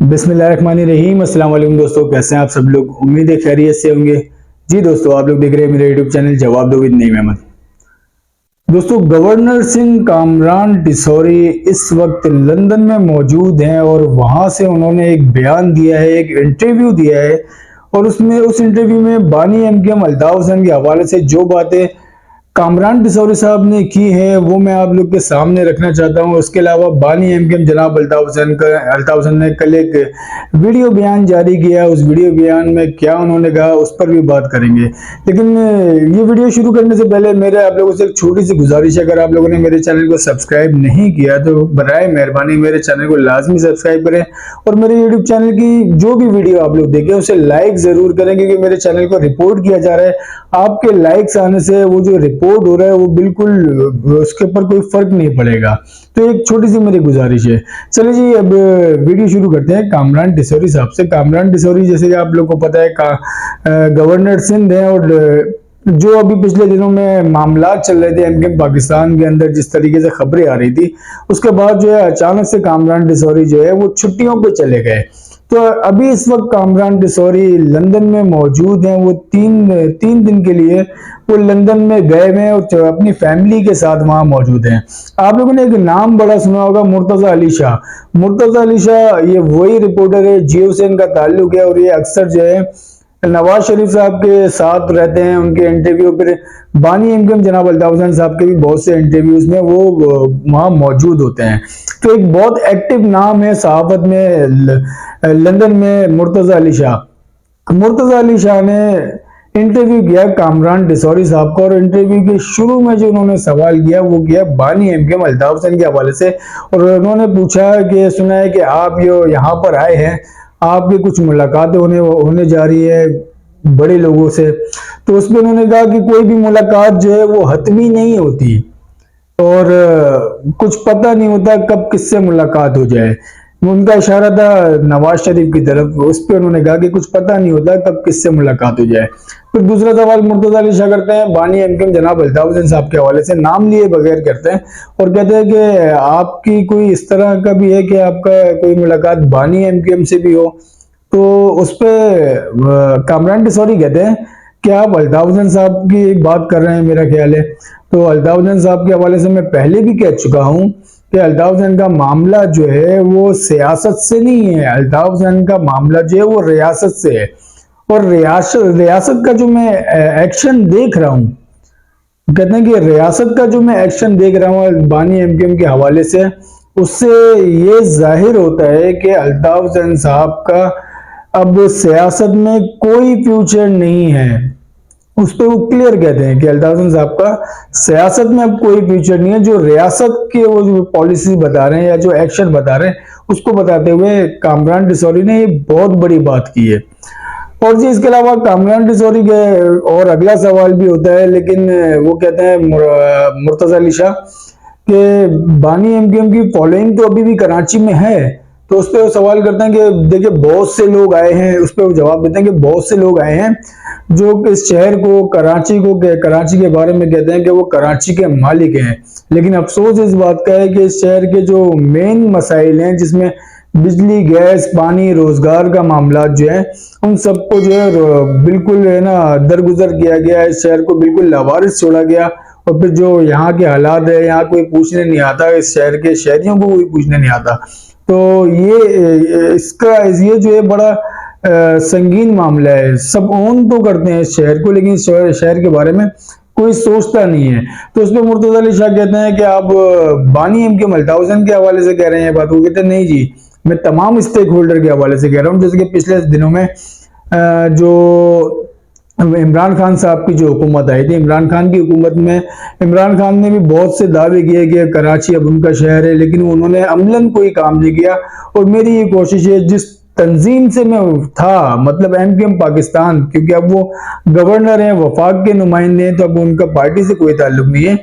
बिस्मिल्लाहिर्रहमानिर्रहीम। अस्सलाम वालेकुम दोस्तों, कैसे हैं आप सब लोग। उम्मीद है खैरियत से होंगे। जी दोस्तों, आप लोग देख रहे हैं मेरे यूट्यूब चैनल जवाब दो विद नईम अहमद। दोस्तों, गवर्नर सिंह कामरान डिसौरी इस वक्त लंदन में मौजूद हैं और वहां से उन्होंने एक बयान दिया है, एक इंटरव्यू दिया है। और उस इंटरव्यू में बानी एमकेएम अल्ताफ हुसैन के हवाले से जो बातें कामरान डिसौरी साहब ने की है वो मैं आप लोग के सामने रखना चाहता हूं। उसके अलावा बानी एमकेएम जनाब अल्ताफ हुसैन ने कल एक वीडियो बयान जारी किया। उस वीडियो बयान में क्या उन्होंने कहा उस पर भी बात करेंगे। लेकिन ये वीडियो शुरू करने से पहले मेरे आप लोगों से एक छोटी सी गुजारिश है, अगर आप लोगों ने मेरे चैनल को सब्सक्राइब नहीं किया तो बराए मेहरबानी मेरे चैनल को लाजमी सब्सक्राइब करें और मेरे यूट्यूब चैनल की जो भी वीडियो आप लोग देखें उसे लाइक जरूर करें, क्योंकि मेरे चैनल को रिपोर्ट किया जा रहा है। आपके लाइक्स आने से वो जो रिपोर्ट हो रहा है वो बिल्कुल उसके ऊपर कोई फर्क नहीं पड़ेगा। तो एक छोटी सी मेरी गुजारिश है। चलिए जी, अब वीडियो शुरू करते हैं कामरान डिसौरी साहब से। कामरान डिसौरी जैसे कि आप लोग को पता है गवर्नर सिंध है, और जो अभी पिछले दिनों में मामला चल रहे थे एमकेएम पाकिस्तान के अंदर, जिस तरीके से खबरें आ रही थी, उसके बाद जो है अचानक से कामरान डिसौरी जो है वो छुट्टियों पे चले गए। तो अभी इस वक्त कामरान डिसौरी लंदन में मौजूद हैं। वो तीन दिन के लिए वो लंदन में गए हुए हैं और अपनी फैमिली के साथ वहां मौजूद हैं। आप लोगों ने एक नाम बड़ा सुना होगा, मुर्तजा अली शाह। मुर्तजा अली शाह ये वही रिपोर्टर है जियो से इनका ताल्लुक है, और ये अक्सर जो है नवाज शरीफ साहब के साथ रहते हैं। उनके इंटरव्यू पर बानी एमकेएम जनाब अल्ताफ हुसैन साहब के भी बहुत से इंटरव्यूज में वो वहां मौजूद होते हैं। तो एक बहुत एक्टिव नाम है सहाफत में लंदन में मुर्तजा अली शाह। मुर्तजा अली शाह ने इंटरव्यू किया कामरान डिसौरी साहब का, और इंटरव्यू के शुरू में जो उन्होंने सवाल किया वो किया बानी एमकेएम अल्ताफ हुसैन के हवाले से। और उन्होंने पूछा कि सुना है कि आप जो यहाँ पर आए हैं, आपकी कुछ मुलाकातें होने जा रही है बड़े लोगों से। तो उसमें उन्होंने कहा कि कोई भी मुलाकात जो है वो हतमी नहीं होती, और कुछ पता नहीं होता कब किससे मुलाकात हो जाए। उनका इशारा था नवाज शरीफ की तरफ, उस पर उन्होंने कहा कि कुछ पता नहीं होता कब किससे मुलाकात हो जाए। फिर दूसरा सवाल मुर्तजा अली शाह करते हैं बानी एमकेएम जनाब अल्ताफ हुसैन साहब के हवाले से, नाम लिए बगैर करते हैं, और कहते हैं कि आपकी कोई इस तरह का भी है कि आपका कोई मुलाकात बानी एमकेएम से भी हो। तो उस पर कामरान डिसौरी कहते हैं कि आप अल्ताफ हुसैन साहब की बात कर रहे हैं, मेरा ख्याल है। तो अल्ताफ हुसैन साहब के हवाले से मैं पहले भी कह चुका हूं कि अल्ताफ हुसैन का मामला जो है वो सियासत से नहीं है। अल्ताफ हुसैन का मामला जो है वो रियासत से है, और रियासत का जो मैं एक्शन देख रहा हूं, कहते हैं कि रियासत का जो मैं एक्शन देख रहा हूं बानी एमकेएम के हवाले से, उससे ये जाहिर होता है कि अल्ताफ हुसैन साहब का अब सियासत में कोई फ्यूचर नहीं है। उस पर वो क्लियर कहते हैं कि अल्ताफ हुसैन साहब का सियासत में अब कोई फ्यूचर नहीं है। जो रियासत के वो जो पॉलिसी बता रहे हैं या जो एक्शन बता रहे हैं उसको बताते हुए कामरान डिसौरी ने ये बहुत बड़ी बात की है। और जी इसके अलावा कामरान डिसौरी के और अगला सवाल भी होता है, लेकिन वो कहते हैं मुर्तजा अली शाह कि बानी एमकेएम की फॉलोइंग तो अभी भी कराची में है। तो उस पर वो सवाल करते हैं कि देखिए बहुत से लोग आए हैं। उस पर वो जवाब देते हैं कि बहुत से लोग आए हैं जो इस शहर को कराची के बारे में कहते हैं कि वो कराची के मालिक हैं। लेकिन अफसोस इस बात का है कि इस शहर के जो मेन मसाइल हैं, जिसमें बिजली, गैस, पानी, रोजगार का मामला जो है, उन सबको जो है बिल्कुल है ना दरगुजर किया गया। इस शहर को बिल्कुल लावारिस छोड़ा गया, और फिर जो यहाँ के हालात है यहाँ कोई पूछने नहीं आता, इस शहर के शहरियों को कोई पूछने नहीं आता। तो ये जो है बड़ा संगीन मामला है। सब ओन तो करते हैं इस शहर को, लेकिन शहर के बारे में कोई सोचता नहीं है। तो उसमें मुर्तजा अली शाह कहते हैं कि आप बानी एमकेएम अल्ताफ हुसैन के हवाले से कह रहे हैं बात। वो कहते हैं नहीं जी, मैं तमाम स्टेक होल्डर के हवाले से कह रहा हूँ। जैसे कि पिछले दिनों में जो इमरान खान साहब की जो हुकूमत आई थी, इमरान खान की हुकूमत में इमरान खान ने भी बहुत से दावे किए कि कराची अब उनका शहर है, लेकिन उन्होंने अमलन कोई काम नहीं किया। और मेरी ये कोशिश है, जिस तंजीम से मैं था, मतलब एमकेएम पाकिस्तान, क्योंकि अब वो गवर्नर हैं, वफाक के नुमाइंदे हैं, तो अब उनका पार्टी से कोई ताल्लुक नहीं है।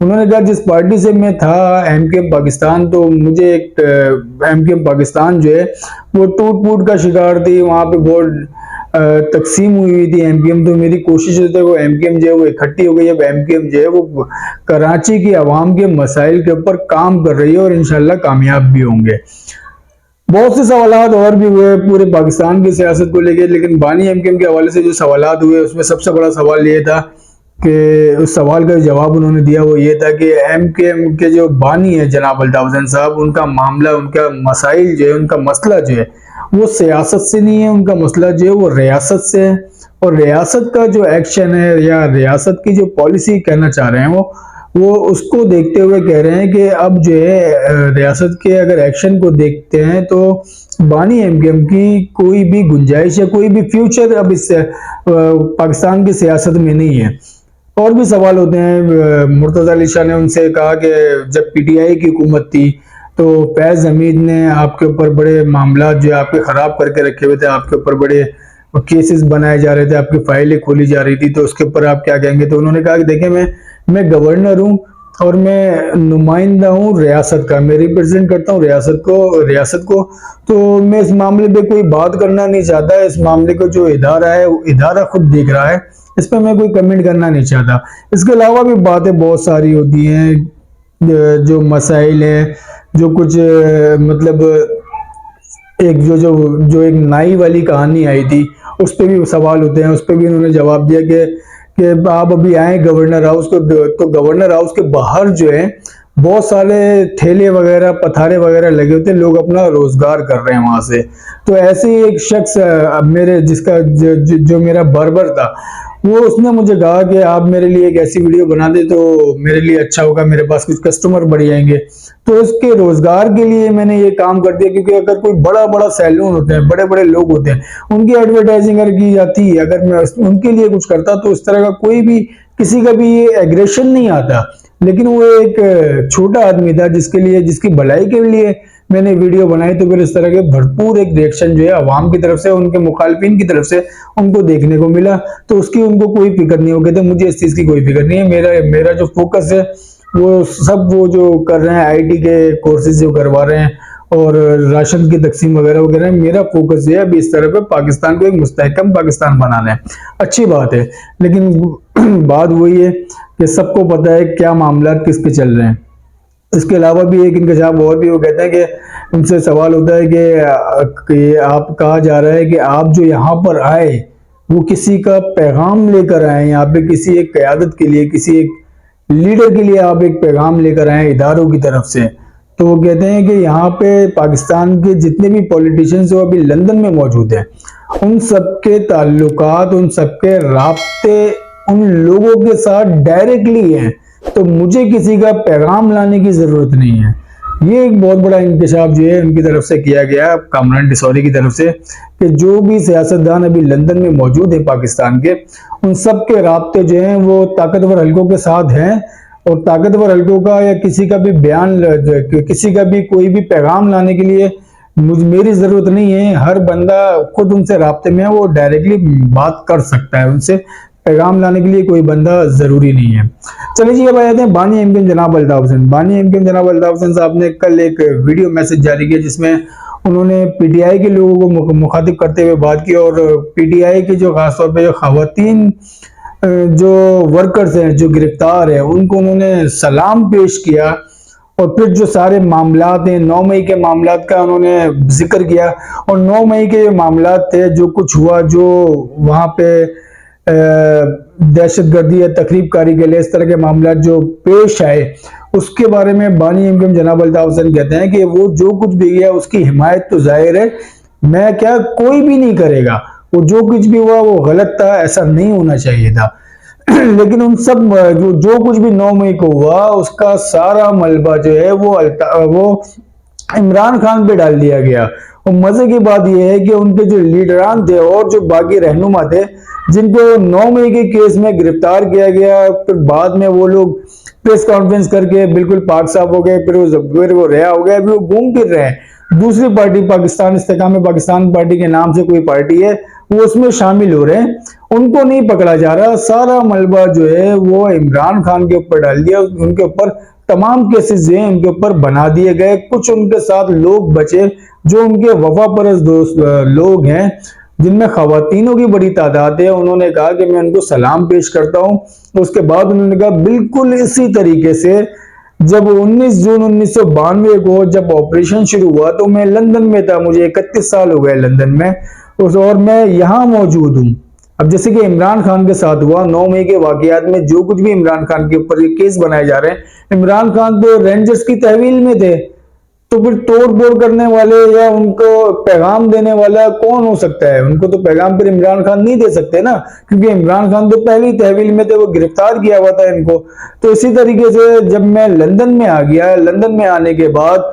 उन्होंने कहा जिस पार्टी से मैं था एमकेएम पाकिस्तान, तो मुझे एक एमकेएम पाकिस्तान जो है वो टूट फूट का शिकार थी। वहां पे बहुत तकसीम हुई थी एमकेएम। तो मेरी कोशिश है वो एमकेएम जो है वो इकट्ठी हो गई। अब एमकेएम जो है वो कराची की आवाम के मसाइल के ऊपर काम कर रही है, और इंशाल्लाह कामयाब भी होंगे। बहुत से सवालात और भी हुए पूरे पाकिस्तान की सियासत को लेकर, लेकिन बानी एमकेएम के हवाले से जो सवालात हुए उसमें सबसे बड़ा सवाल ये था कि उस सवाल का जवाब उन्होंने दिया वो ये था कि एमकेएम के जो बानी है जनाब अल्ताफ हुसैन साहब, उनका मामला, उनका मसाइल जो है, उनका मसला जो है वो सियासत से नहीं है, उनका मसला जो है वो रियासत से है। और रियासत का जो एक्शन है या रियासत की जो पॉलिसी कहना चाह रहे हैं वो उसको देखते हुए कह रहे हैं कि अब जो है रियासत के अगर एक्शन को देखते हैं तो बानी एमकेएम की कोई भी गुंजाइश या कोई भी फ्यूचर अब इस पाकिस्तान की सियासत में नहीं है। और भी सवाल होते हैं। मुर्तजा अली शाह ने उनसे कहा कि जब पीटीआई की हुकूमत थी तो फैज हमीद ने आपके ऊपर बड़े मामला जो आपके खराब करके रखे हुए थे, आपके ऊपर बड़े केसेस बनाए जा रहे थे, आपकी फाइलें खोली जा रही थी, तो उसके ऊपर आप क्या कहेंगे? तो उन्होंने कहा कि देखिए मैं गवर्नर हूं और मैं नुमाइंदा हूं रियासत का, मैं रिप्रेजेंट करता हूं रियासत को। तो मैं इस मामले पे कोई बात करना नहीं चाहता। इस मामले को जो इदारा है वो इदारा खुद देख रहा है, इस पर मैं कोई कमेंट करना नहीं चाहता। इसके अलावा भी बातें बहुत सारी होती हैं, जो मसाइल हैं, जो कुछ मतलब एक जो एक नाई वाली कहानी आई थी उस पर भी सवाल होते हैं। उस पर भी उन्होंने जवाब दिया कि आप अभी आए गवर्नर हाउस को, तो गवर्नर हाउस के बाहर जो है बहुत सारे ठेले वगैरह पथारे वगैरह लगे होते हैं, लोग अपना रोजगार कर रहे हैं वहां से। तो ऐसे ही एक शख्स मेरे जिसका जो मेरा बार्बर था, वो उसने मुझे कहा कि आप मेरे लिए एक ऐसी वीडियो बना दे तो मेरे लिए अच्छा होगा, मेरे पास कुछ कस्टमर बढ़ जाएंगे। तो इसके रोजगार के लिए मैंने ये काम कर दिया, क्योंकि अगर कोई बड़ा बड़ा सैलून होते हैं, बड़े बड़े लोग होते हैं, उनकी एडवर्टाइजिंग अगर की जाती है, अगर मैं उनके लिए कुछ करता तो इस तरह का कोई भी किसी का भी ये एग्रेशन नहीं आता। लेकिन वो एक छोटा आदमी था जिसकी भलाई के लिए मैंने वीडियो बनाई, तो फिर इस तरह के भरपूर एक रिएक्शन जो है अवाम की तरफ से, उनके मुखालफिन की तरफ से उनको देखने को मिला। तो उसकी उनको कोई फिक्र नहीं हो गई। तो मुझे इस चीज की कोई फिक्र नहीं है। मेरा जो फोकस है वो जो कर रहे हैं, आईटी के कोर्सेज जो करवा रहे हैं और राशन की तकसीम वगैरह वगैरह, मेरा फोकस ये है अभी इस तरह पे पाकिस्तान को एक मुस्तहकम पाकिस्तान बनाना है। अच्छी बात है, लेकिन बात वही है कि सबको पता है क्या मामला किस पे चल रहे हैं। इसके अलावा भी एक इंकशाफ और भी, वो कहते हैं कि उनसे सवाल होता है कि आप, कहा जा रहा है कि आप जो यहाँ पर आए वो किसी का पैगाम लेकर आए, यहाँ पे किसी एक क़यादत के लिए, किसी एक लीडर के लिए आप एक पैगाम लेकर आए इदारों की तरफ से। तो वो कहते हैं कि यहाँ पे पाकिस्तान के जितने भी पॉलिटिशियंस वो अभी लंदन में मौजूद हैं, उन सबके ताल्लुकात, उन सबके राब्ते उन लोगों के साथ डायरेक्टली हैं, तो मुझे किसी का पैगाम लाने की जरूरत नहीं है। ये एक बहुत बड़ा इंकशाफ जो है उनकी तरफ से किया गया, कामरान डिसौरी की तरफ से, कि जो भी सियासतदान अभी लंदन में मौजूद है पाकिस्तान के, उन सब के राब्ते जो हैं वो ताकतवर हलकों के साथ हैं। और ताकतवर हलकों का या किसी का भी बयान, किसी का भी कोई भी पैगाम लाने के लिए मेरी जरूरत नहीं है। हर बंदा खुद उनसे राब्ते में है, वो डायरेक्टली बात कर सकता है उनसे, पैगाम लाने के लिए कोई बंदा जरूरी नहीं है। चलिए जी, अब आ जाते हैं बानी एमकेएम जनाब अल्ताफ हुसैन। बानी एमकेएम जनाब अल्ताफ हुसैन साहब ने कल एक वीडियो मैसेज जारी किया जिसमें उन्होंने पीटीआई के लोगों को मुखातिब करते हुए बात की, और पीटीआई के जो खासतौर पर जो खवातीन जो वर्कर्स हैं, जो गिरफ्तार है, उनको उन्होंने सलाम पेश किया। और फिर जो सारे मामलात हैं, 9 मई के मामलात का उन्होंने जिक्र किया। और 9 मई के मामलात थे, जो कुछ हुआ, जो वहां पे दहशतगर्दी या तकरीबकारी के लिए इस तरह के मामला जो पेश आए, उसके बारे में बानी एमकेएम जनाब अल्ताफ हुसैन कहते हैं कि वो जो कुछ भी गया उसकी हिमायत तो जाहिर है, मैं क्या कोई भी नहीं करेगा। वो जो कुछ भी हुआ वो गलत था, ऐसा नहीं होना चाहिए था। लेकिन उन सब जो कुछ भी 9 मई को हुआ उसका सारा मलबा जो है वो इमरान खान पे डाल दिया गया। और मजे की बात यह है कि उनके जो लीडरान थे और जो बाकी रहनुमा थे, जिनको 9 मई के केस में गिरफ्तार किया गया, फिर बाद में वो लोग प्रेस कॉन्फ्रेंस करके बिल्कुल पाक साफ हो गए, फिर वो रिहा हो गए, अभी वो घूम फिर रहे हैं। दूसरी पार्टी पाकिस्तान इस्तेकाम पाकिस्तान पार्टी के नाम से कोई पार्टी है, वो उसमें शामिल हो रहे हैं, उनको नहीं पकड़ा जा रहा। सारा मलबा जो है वो इमरान खान के ऊपर डाल दिया, उनके ऊपर तमाम केसेस जो हैं उनके ऊपर बना दिए गए। कुछ उनके साथ लोग बचे जो उनके वफापरस्त दोस्त लोग हैं, जिनमें खवातीनों की बड़ी तादाद है। उन्होंने कहा कि मैं उनको सलाम पेश करता हूं। उसके बाद उन्होंने कहा बिल्कुल इसी तरीके से जब 19 जून 1992 को जब ऑपरेशन शुरू हुआ तो मैं लंदन में था, मुझे 31 साल हो गए लंदन में और मैं यहाँ मौजूद हूँ। अब जैसे कि इमरान खान के साथ हुआ 9 मई के वाकयात में, जो कुछ भी इमरान खान के ऊपर केस बनाए जा रहे हैं, इमरान खान तो रेंजर्स की तहवील में थे, तो फिर तोड़ फोड़ करने वाले या उनको पैगाम देने वाला कौन हो सकता है? उनको तो पैगाम फिर इमरान खान नहीं दे सकते ना, क्योंकि इमरान खान तो पहली तहवील में थे, वो गिरफ्तार किया हुआ था इनको। तो इसी तरीके से जब मैं लंदन में आ गया, लंदन में आने के बाद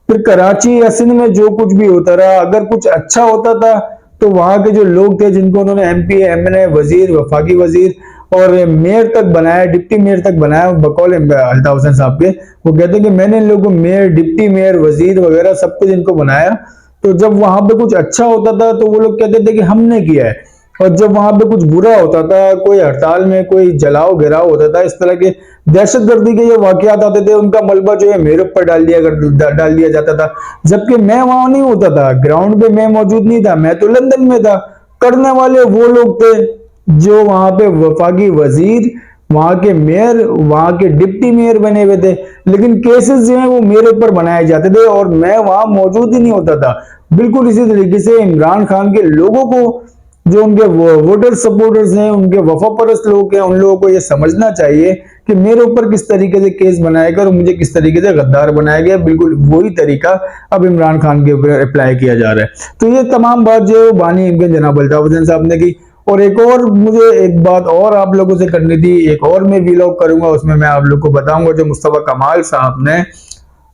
फिर कराची या सिंध में जो कुछ भी होता रहा, अगर कुछ अच्छा होता था तो वहां के जो लोग थे जिनको उन्होंने MP MNA वजीर, वफाकी वजीर और मेयर तक बनाया, डिप्टी मेयर तक बनाया बकौल अल्ताफ हुसैन साहब के, वो कहते हैं कि मैंने इन लोगों को मेयर, डिप्टी मेयर, वजीर वगैरह सब कुछ इनको बनाया। तो जब वहां पे कुछ अच्छा होता था तो वो लोग कहते थे कि हमने किया है, और जब वहां पे कुछ बुरा होता था, कोई हड़ताल में कोई जलाओ गिराव होता था, इस तरह के दहशतगर्दी के जो वाकयात आते थे, उनका मलबा जो है मेरे ऊपर डाल दिया जाता था, जबकि मैं वहां नहीं होता था, ग्राउंड पे मैं मौजूद नहीं था, मैं तो लंदन में था। करने वाले वो लोग थे जो वहां पे वफाकी वजीर, वहां के मेयर, वहां के डिप्टी मेयर बने हुए थे, लेकिन केसेस जो है वो मेरे ऊपर बनाए जाते थे और मैं वहां मौजूद ही नहीं होता था। बिल्कुल इसी तरीके से इमरान खान के लोगों को, जो उनके वोटर सपोर्टर्स हैं, उनके वफापरस्त लोग हैं, उन लोगों को ये समझना चाहिए कि मेरे ऊपर किस तरीके से केस बनाया गया और मुझे किस तरीके से गद्दार बनाया गया। बिल्कुल वही तरीका अब इमरान खान के ऊपर अप्लाई किया जा रहा है। तो ये तमाम बात जो बानी इमरान जनाब अल्ताफ हुसैन साहब ने की। और एक और मुझे एक बात और आप लोगों से करनी थी, एक और मैं वीलॉग करूंगा, उसमें मैं आप लोग को बताऊंगा जो मुस्तफा कमाल साहब ने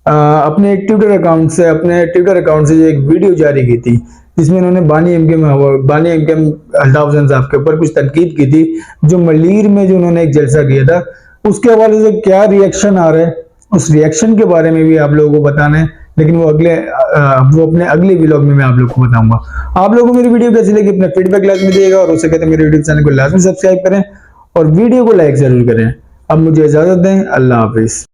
अपने ट्विटर अकाउंट से एक वीडियो जारी की थी, जिसमें उन्होंने बानी एम के अल्ताफ हुसैन साहब के ऊपर कुछ तनकीद की थी, जो मलीर में जो उन्होंने एक जलसा किया था, उसके हवाले से क्या रिएक्शन आ रहा है, उस रिएक्शन के बारे में भी आप लोगों को बताना है, लेकिन वो अपने अगले व्लॉग में मैं आप लोगों को बताऊंगा। आप लोगों को मेरी वीडियो कैसी लगी अपना फीडबैक लाजमी दिएगा, और उससे कहते हैं मेरे यूट्यूब चैनल को लाजमी सब्सक्राइब करें और वीडियो को लाइक जरूर करें। अब मुझे इजाजत दें, अल्लाह हाफिज।